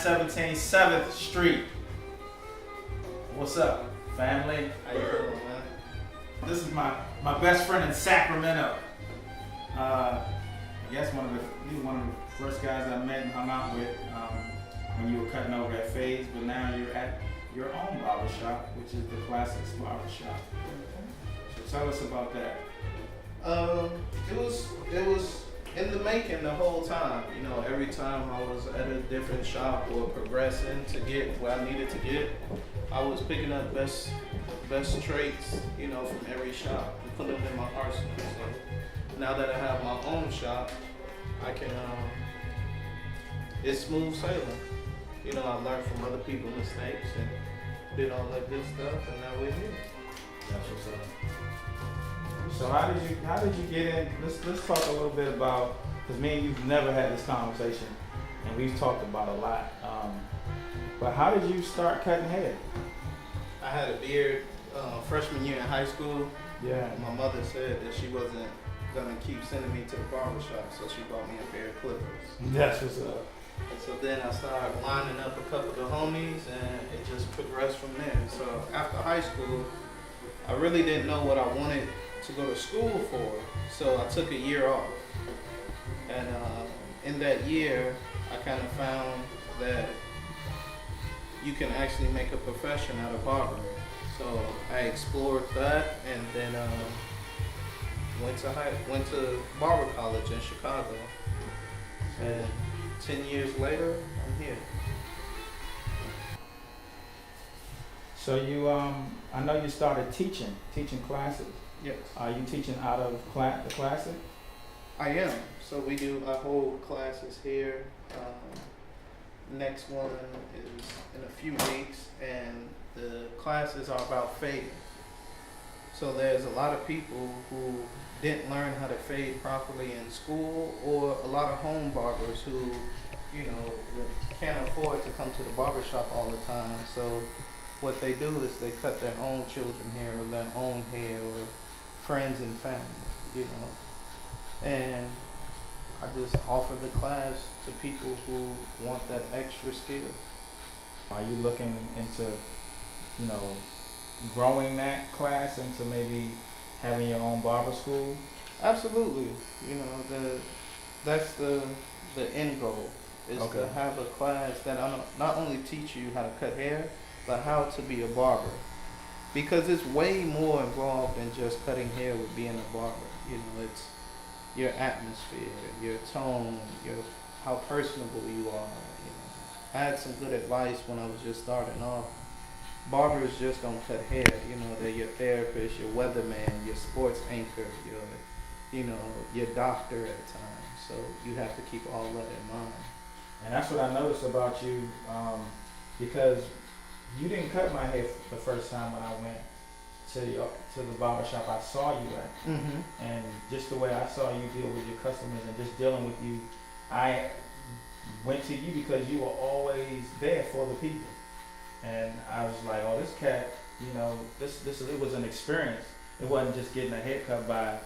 917 7th Street. What's up, family? How you doing, man? This is my best friend in Sacramento. I guess he was one of the first guys I met and hung out with when you were cutting over at Faye's, but now you're at your own barbershop, which is the Classic Barbershop. So tell us about that. It was in the making the whole time. You know, every time I was at a different shop or progressing to get where I needed to get, I was picking up best traits, you know, from every shop and putting them in my arsenal. So now that I have my own shop, I can, it's smooth sailing. You know, I learned from other people's mistakes and did all that good stuff, and now we're here. That's what's up. So how did you get in? Let's talk a little bit about, because me and you've never had this conversation, and we've talked about a lot. But how did you start cutting hair? I had a beard freshman year in high school. Yeah. My mother said that she wasn't gonna keep sending me to the barbershop, so she bought me a pair of clippers. That's what's up. And so then I started lining up a couple of the homies, and it just progressed from there. So after high school, I really didn't know what I wanted to go to school for, so I took a year off. And in that year, I kind of found that you can actually make a profession out of barbering. So I explored that, and then went to barber college in Chicago. And 10 years later, I'm here. So you, I know you started teaching classes. Yes. Are you teaching out of the Classic? I am. So we hold classes here. Next one is in a few weeks, and the classes are about fading. So there's a lot of people who didn't learn how to fade properly in school, or a lot of home barbers who, you know, can't afford to come to the barbershop all the time. So what they do is they cut their own children hair or their own hair or friends and family, you know. And I just offer the class to people who want that extra skill. Are you looking into, you know, growing that class into maybe having your own barber school? Absolutely. You know, that's the end goal is to have a class that not only teach you how to cut hair, but how to be a barber. Because it's way more involved than just cutting hair with being a barber. You know, it's your atmosphere, your tone, how personable you are. You know, I had some good advice when I was just starting off. Barbers just don't cut hair. You know, they're your therapist, your weatherman, your sports anchor, your doctor at times. So you have to keep all that in mind. And that's what I noticed about you, because you didn't cut my hair the first time when I went to the barbershop I saw you at. Mm-hmm. And just the way I saw you deal with your customers and just dealing with you, I went to you because you were always there for the people. And I was like, oh, this cat, you know, it was an experience. It wasn't just getting a haircut by,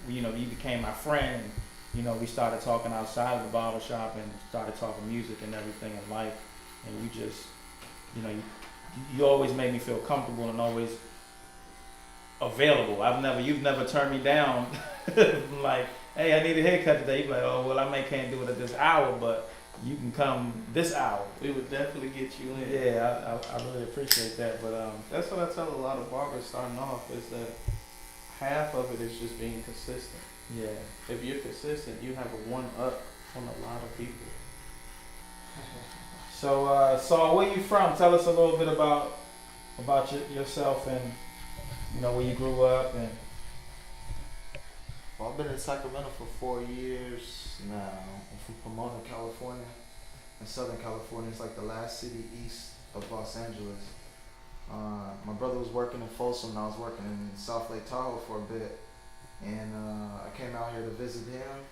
you know, you became my friend. And, you know, we started talking outside of the barbershop and started talking music and everything in life. And you just, you know, you always made me feel comfortable and always available. You've never turned me down. Like, hey, I need a haircut today. You're like, oh, well, can't do it at this hour, but you can come this hour. We would definitely get you in. Yeah, I really appreciate that. But that's what I tell a lot of barbers starting off, is that half of it is just being consistent. Yeah. If you're consistent, you have a one-up on a lot of people. So, Saul, where you from? Tell us a little bit about yourself and, you know, where you grew up. And well, I've been in Sacramento for 4 years now. I'm from Pomona, California. In Southern California, it's like the last city east of Los Angeles. My brother was working in Folsom, and I was working in South Lake Tahoe for a bit. And I came out here to visit him,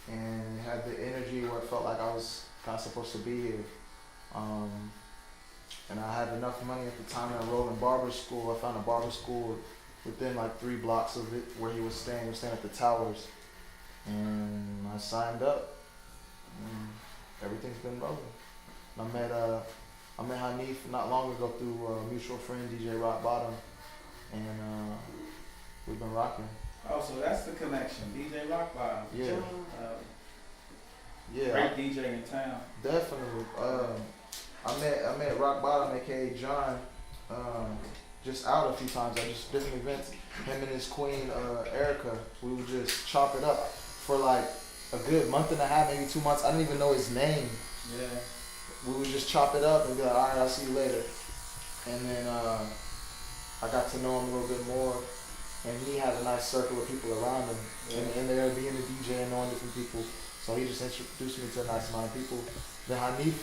and had the energy where it felt like I was kind of supposed to be here. And I had enough money at the time to enroll in barber school. I found a barber school within like 3 blocks of it where he was staying. He was staying at the Towers. And I signed up. And everything's been rolling. I met Hanif not long ago through a mutual friend, DJ Rock Bottom, and we've been rocking. Oh, so that's the connection, DJ Rock Bottom. Yeah. Yeah. Great DJ in town. Definitely. I met Rock Bottom, aka John, just out a few times at just different events. Him and his queen, Erica, we would just chop it up for like a good month and a half, maybe 2 months. I didn't even know his name. Yeah. We would just chop it up and be like, all right, I'll see you later. And then I got to know him a little bit more, and he had a nice circle of people around him. Yeah. And there being a DJ and knowing different people. So he just introduced me to a nice amount of people. Then Hanif,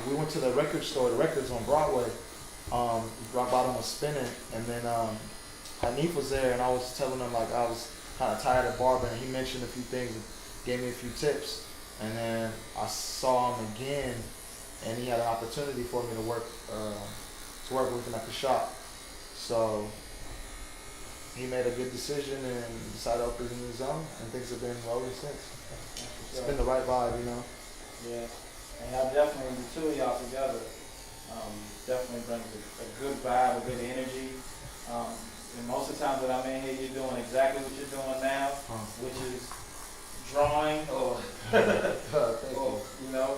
we went to the record store, the records on Broadway. Rock Bottom was spinning, and then Hanif was there, and I was telling him like I was kind of tired of barbering. And he mentioned a few things and gave me a few tips. And then I saw him again, and he had an opportunity for me to work with him at the shop. So he made a good decision and decided to open his own, and things have been rolling since. It's been the right vibe, you know. Yeah, and y'all definitely, the two of y'all together, definitely brings a good vibe, a good energy. And most of the times that I'm in here, you're doing exactly what you're doing now, which is drawing or, or you know.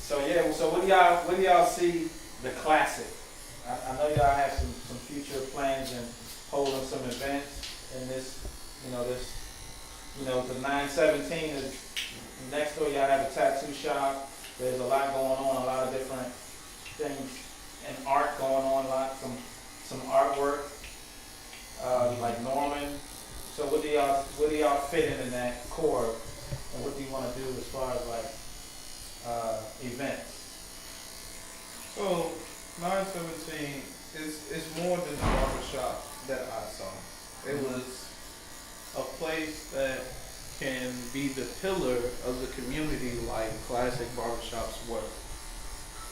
So yeah, so what do y'all see the Classic? I know y'all have some future plans and holding some events in this, the 917 is next door. Y'all have a tattoo shop. There's a lot going on, a lot of different things and art going on, some artwork, like Norman. So what do y'all fit in that core, and what do you want to do as far as like events? So 917 is more than the barbershop that I saw. It was a place that can be the pillar of the community like Classic Barbershops were.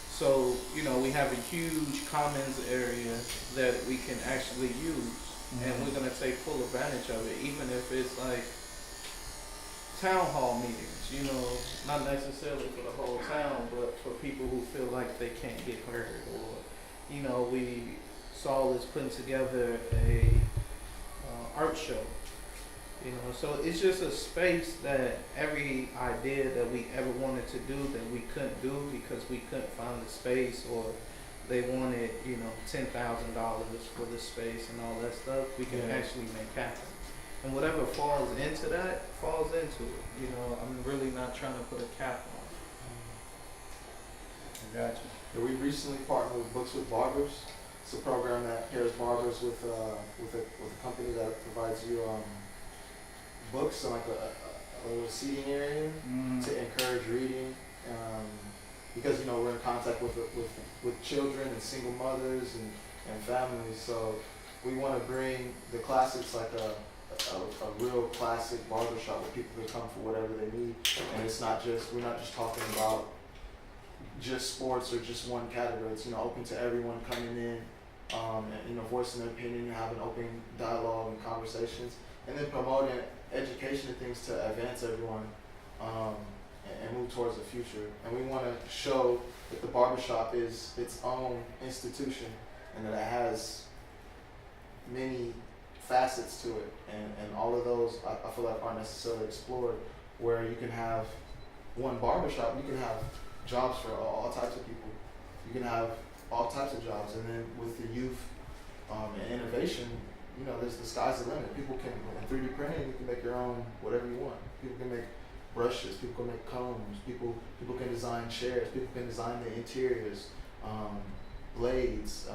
So, we have a huge commons area that we can actually use, and we're going to take full advantage of it, even if it's like town hall meetings, not necessarily for the whole town, but for people who feel like they can't get heard, or, we saw this putting together a art show. So it's just a space that every idea that we ever wanted to do that we couldn't do because we couldn't find the space, or they wanted, $10,000 for the space and all that stuff, we can actually make happen. And whatever falls into that, falls into it. I'm really not trying to put a cap on it. I got you. Yeah, we recently partnered with Books with Barbers. It's a program that pairs barbers with a company that provides you books and like a little seating area to encourage reading, because we're in contact with children and single mothers and families. So we want to bring the classics like a real classic barbershop where people can come for whatever they need, and we're not just talking about just sports or just one category. It's open to everyone coming in, and voicing their opinion, having open dialogue and conversations, and then promoting education and things to advance everyone, and move towards the future. And we want to show that the barbershop is its own institution, and that it has many facets to it, and all of those I feel like aren't necessarily explored, where you can have one barbershop, you can have jobs for all types of people. You can have all types of jobs, and then with the youth and innovation, there's the sky's the limit. People can, in 3D printing, you can make your own whatever you want. People can make brushes, people can make combs, people can design chairs, people can design the interiors, blades,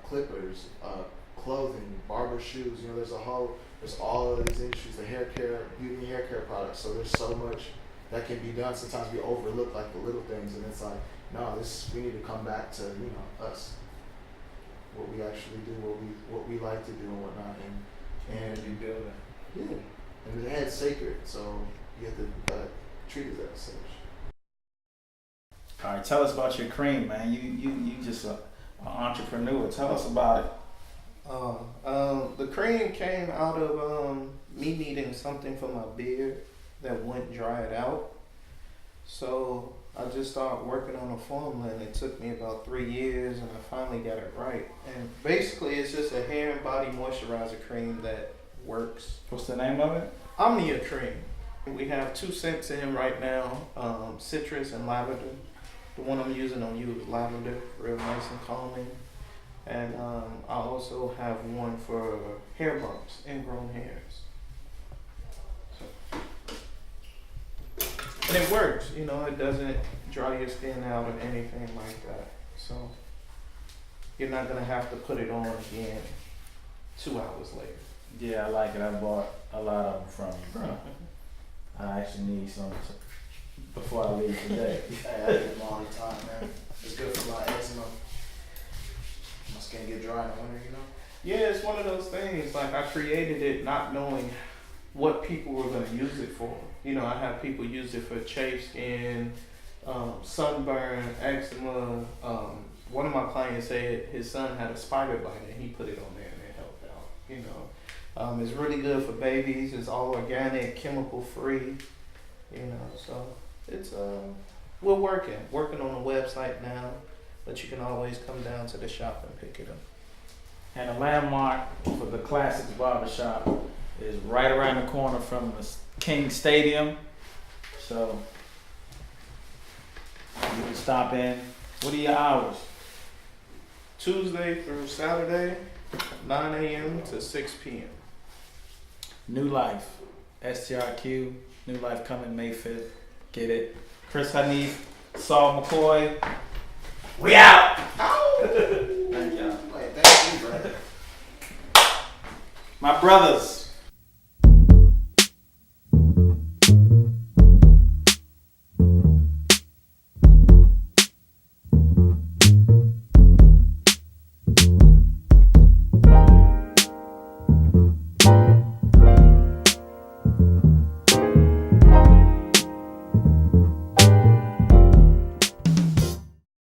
clippers, clothing, barber shoes. There's all of these industries, the hair care, beauty and hair care products. So there's so much that can be done. Sometimes we overlook like the little things, and it's like, no, we need to come back to us, what we actually do, what we like to do and whatnot, and you build it. Yeah, and the head's sacred, so you have to treat it as such. All right, tell us about your cream, man. You just an entrepreneur. Tell us about it. The cream came out of me needing something for my beard that wouldn't dry it out. So I just started working on a formula, and it took me about 3 years, and I finally got it right. And basically, it's just a hair and body moisturizer cream that works. What's the name of it? Omnia cream. We have 2 scents in right now, citrus and lavender. The one I'm using on you is lavender, real nice and calming. And I also have one for hair bumps, ingrown hairs. And it works, you know, it doesn't dry your skin out or anything like that. So you're not gonna have to put it on again 2 hours later. Yeah, I like it. I bought a lot of them from you, bro. I actually need some before I leave today. Hey, I get them all the time, man. It's good for my eczema. My skin get dry in the winter, you know? Yeah, it's one of those things, like I created it not knowing what people were gonna use it for. You know, I have people use it for chafed skin, sunburn, eczema. One of my clients said his son had a spider bite and he put it on there and it helped out. You know, it's really good for babies. It's all organic, chemical free. You know, so it's we're working on a website now, but you can always come down to the shop and pick it up. And the landmark for the Classic Barbershop is right around the corner from the King Stadium. So you can stop in. What are your hours? Tuesday through Saturday, 9 a.m. to 6 p.m. New Life. STRQ New Life coming May 5th. Get it. Chris Hanif, Saul McCoy. We out! Thank y'all. Thank you, brother. My brothers.